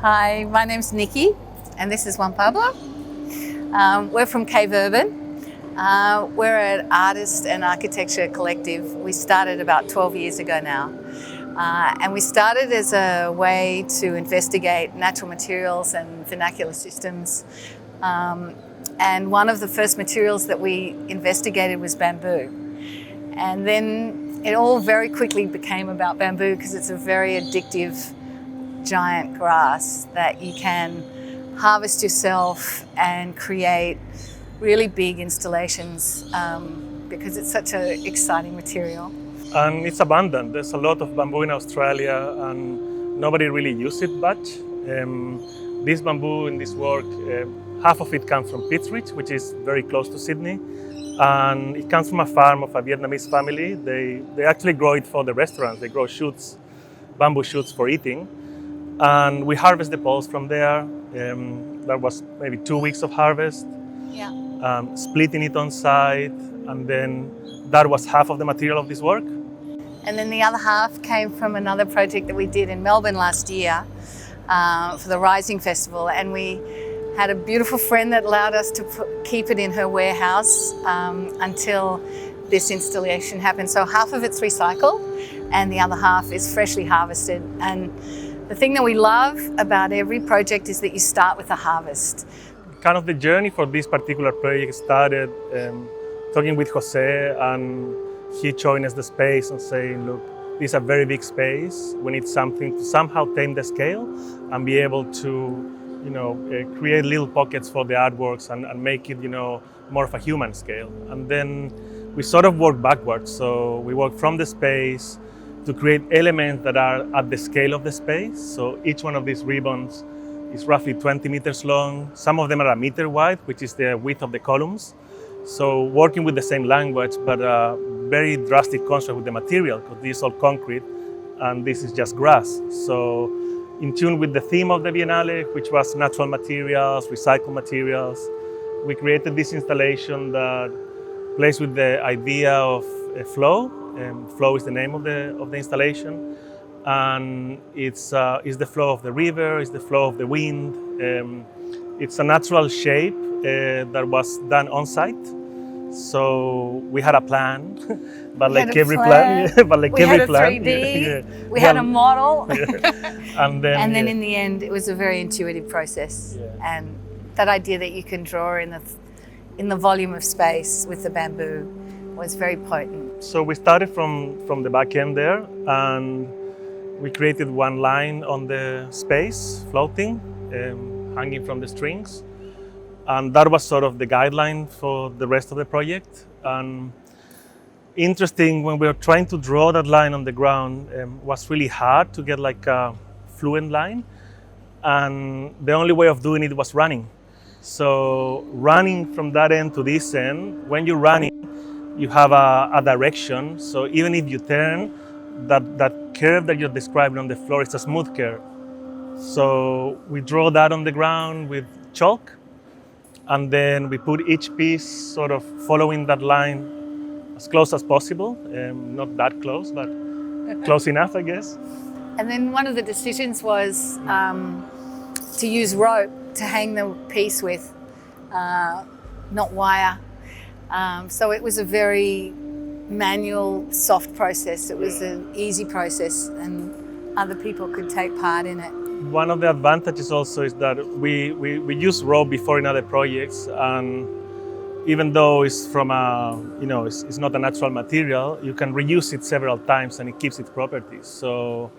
Hi, my name's Nikki and this is Juan Pablo. We're from Cave Urban. We're an artist and architecture collective. We started about 12 years ago now. And we started as a way to investigate natural materials and vernacular systems. And one of the first materials that we investigated was bamboo. And then it all very quickly became about bamboo because it's a very addictive giant grass that you can harvest yourself and create really big installations because it's such an exciting material. And it's abundant. There's a lot of bamboo in Australia and nobody really uses it much. This bamboo in this work, half of it comes from Pittsridge, which is very close to Sydney. And it comes from a farm of a Vietnamese family. They actually grow it for the restaurants. They grow shoots, bamboo shoots for eating. And we harvest the poles from there. That was maybe 2 weeks of harvest. Yeah. Splitting it on site, and then that was half of the material of this work. And then the other half came from another project that we did in Melbourne last year for the Rising Festival. And we had a beautiful friend that allowed us to keep it in her warehouse until this installation happened. So half of it's recycled and the other half is freshly harvested. And the thing that we love about every project is that you start with a harvest. Kind of the journey for this particular project started talking with Jose, and he joined us the space and saying, look, this is a very big space. We need something to somehow tame the scale and be able to, create little pockets for the artworks and make it, more of a human scale. And then we sort of work backwards. So we work from the space to create elements that are at the scale of the space. So each one of these ribbons is roughly 20 meters long. Some of them are a meter wide, which is the width of the columns. So working with the same language, but a very drastic contrast with the material, because this is all concrete and this is just grass. So in tune with the theme of the Biennale, which was natural materials, recycled materials, we created this installation that plays with the idea of a flow. Flow is the name of the installation, and it's the flow of the river, it's the flow of the wind. It's a natural shape that was done on site. So we had a plan, but like every plan, we had a 3D, we had a model, and then in the end, it was a very intuitive process. Yeah. And that idea that you can draw in the volume of space with the bamboo was very potent. So we started from the back end there, and we created one line on the space, floating, hanging from the strings. And that was sort of the guideline for the rest of the project. And interesting, when we were trying to draw that line on the ground, was really hard to get like a fluent line. And the only way of doing it was running. So running from that end to this end, when you're running, you have a direction. So even if you turn, that curve that you're describing on the floor is a smooth curve. So we draw that on the ground with chalk, and then we put each piece sort of following that line as close as possible. Not that close, but close enough, I guess. And then one of the decisions was to use rope to hang the piece with, not wire. So it was a very manual, soft process. It was an easy process and other people could take part in it. One of the advantages also is that we use rope before in other projects, and even though it's from it's not a natural material, you can reuse it several times and it keeps its properties. So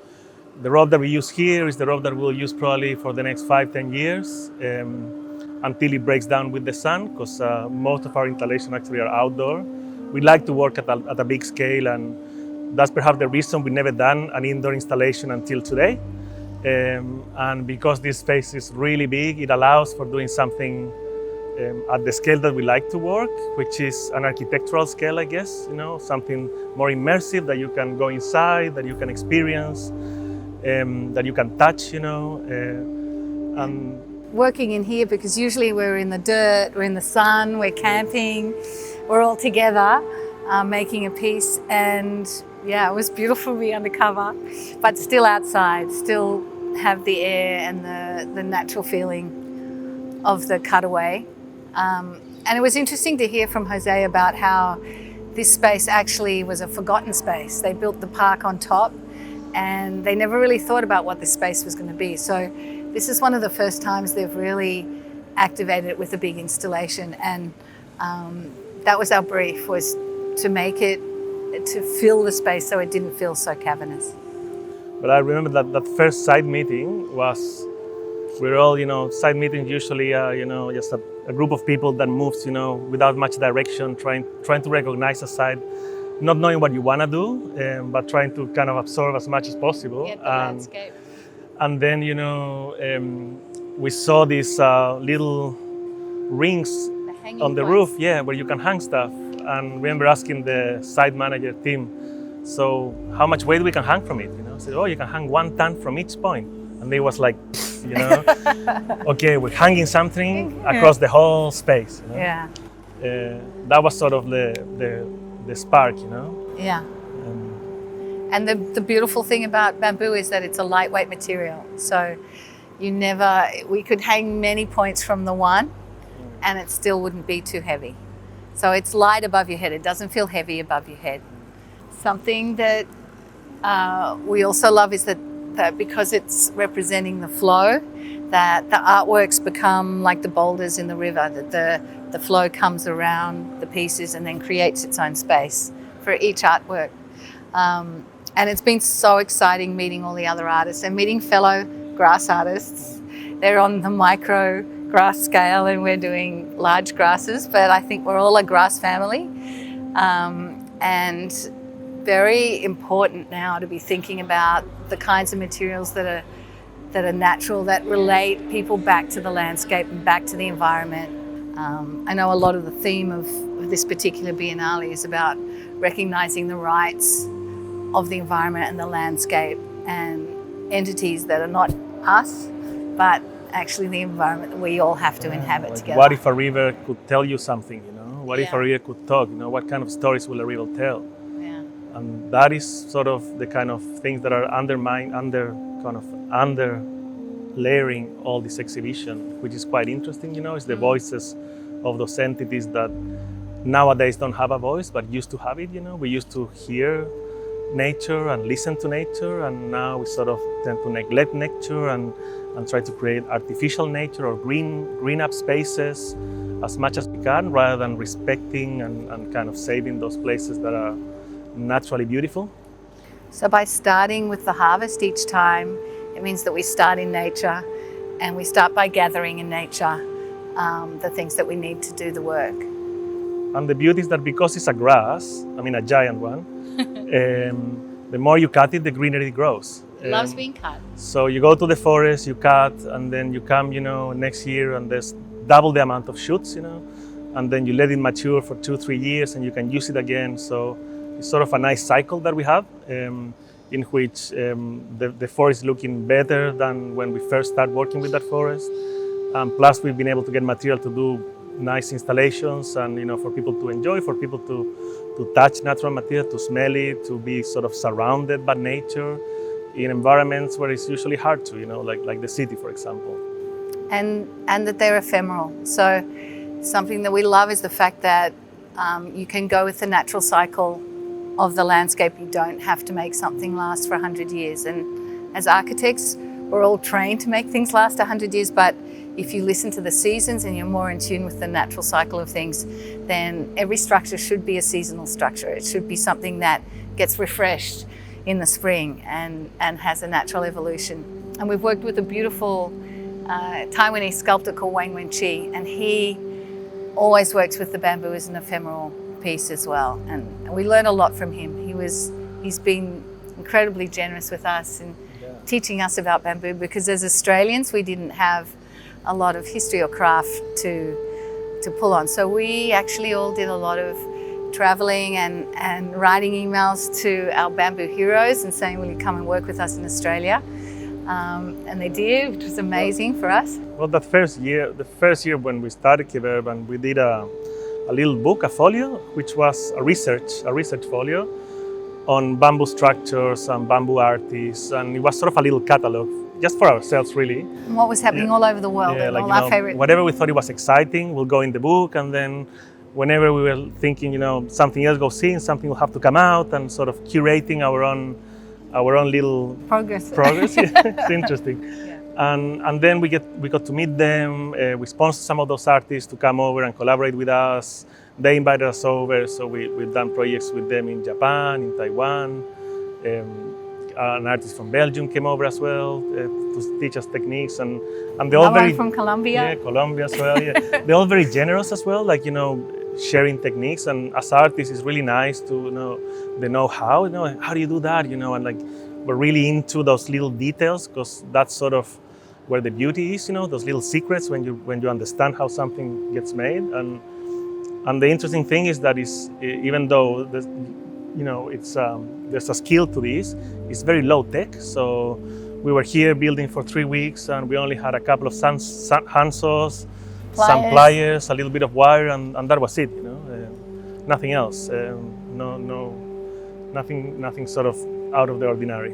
the rope that we use here is the rope that we'll use probably for the next 5-10 years until it breaks down with the sun, because most of our installations actually are outdoor. We like to work at a big scale, and that's perhaps the reason we've never done an indoor installation until today. And because this space is really big, it allows for doing something at the scale that we like to work, which is an architectural scale, I guess, something more immersive that you can go inside, that you can experience, that you can touch, and working in here, because usually we're in the dirt, we're in the sun, we're camping, we're all together making a piece, and yeah, it was beautiful to be undercover, but still outside, still have the air and the natural feeling of the cutaway. And it was interesting to hear from Jose about how this space actually was a forgotten space. They built the park on top and they never really thought about what this space was going to be. So this is one of the first times they've really activated it with a big installation. And that was our brief, was to make it, to fill the space so it didn't feel so cavernous. But I remember that first site meeting was, we're all, site meetings usually, just a group of people that moves, without much direction, trying to recognize a site, not knowing what you want to do, but trying to kind of absorb as much as possible. Get the landscape. And then, we saw these little rings on the roof, where you can hang stuff. And remember asking the site manager, Tim, so how much weight we can hang from it? I said, oh, you can hang 1 ton from each point. And they was like, okay, we're hanging something across the whole space. Yeah. That was sort of the spark, Yeah. And the beautiful thing about bamboo is that it's a lightweight material. So we could hang many points from the one and it still wouldn't be too heavy. So it's light above your head. It doesn't feel heavy above your head. Something that we also love is that because it's representing the flow, that the artworks become like the boulders in the river, that the flow comes around the pieces and then creates its own space for each artwork. And it's been so exciting meeting all the other artists and meeting fellow grass artists. They're on the micro grass scale and we're doing large grasses, but I think we're all a grass family. And very important now to be thinking about the kinds of materials that are natural, that relate people back to the landscape and back to the environment. I know a lot of the theme of this particular Biennale is about recognising the rights of the environment and the landscape and entities that are not us, but actually the environment that we all have to inhabit together. What if a river could tell you something, What if a river could talk, What kind of stories will a river tell? Yeah. And that is sort of the kind of things that are under layering all this exhibition, which is quite interesting, It's the voices of those entities that nowadays don't have a voice, but used to have it, We used to hear nature and listen to nature, and now we sort of tend to neglect nature and try to create artificial nature or green up spaces as much as we can, rather than respecting and kind of saving those places that are naturally beautiful. So by starting with the harvest each time, it means that we start in nature and we start by gathering in nature the things that we need to do the work. And the beauty is that because it's a grass, a giant one, the more you cut it, the greener it grows. It loves being cut. So you go to the forest, you cut, and then you come, next year and there's double the amount of shoots, and then you let it mature for 2-3 years and you can use it again. So it's sort of a nice cycle that we have, in which the forest is looking better than when we first started working with that forest. Plus we've been able to get material to do nice installations and for people to enjoy, for people to touch natural material, to smell it, to be sort of surrounded by nature in environments where it's usually hard to, like the city, for example. And that they're ephemeral. So something that we love is the fact that you can go with the natural cycle of the landscape. You don't have to make something last for 100 years. And as architects, we're all trained to make things last 100 years, but if you listen to the seasons and you're more in tune with the natural cycle of things, then every structure should be a seasonal structure. It should be something that gets refreshed in the spring and has a natural evolution. And we've worked with a beautiful Taiwanese sculptor called Wang Wenqi, and he always works with the bamboo as an ephemeral piece as well. And we learn a lot from him. He's been incredibly generous with us in teaching us about bamboo, because as Australians, we didn't have a lot of history or craft to pull on. So we actually all did a lot of traveling and writing emails to our bamboo heroes and saying, will you come and work with us in Australia? And they did, which was amazing for us. Well, the first year when we started Cape Urban, we did a little book, a folio, which was a research folio on bamboo structures and bamboo artists, and it was sort of a little catalog just for ourselves, really. And what was happening all over the world, and all our favorite. Whatever we thought it was exciting will go in the book, and then whenever we were thinking, something else goes in, something will have to come out, and sort of curating our own little Progress. It's interesting. And then we got to meet them. We sponsored some of those artists to come over and collaborate with us. They invited us over, so we've done projects with them in Japan, in Taiwan. An artist from Belgium came over as well to teach us techniques, and they're all very from Colombia. Yeah, Colombia as well. Yeah, they're all very generous as well. Like sharing techniques, and as artists, it's really nice to know the know-how. How do you do that? And like we're really into those little details, because that's sort of where the beauty is. Those little secrets when you understand how something gets made. And the interesting thing is that even though there's a skill to this, it's very low tech. So we were here building for 3 weeks, and we only had a couple of hand saws, some pliers, a little bit of wire, and that was it. Nothing else. Nothing sort of out of the ordinary.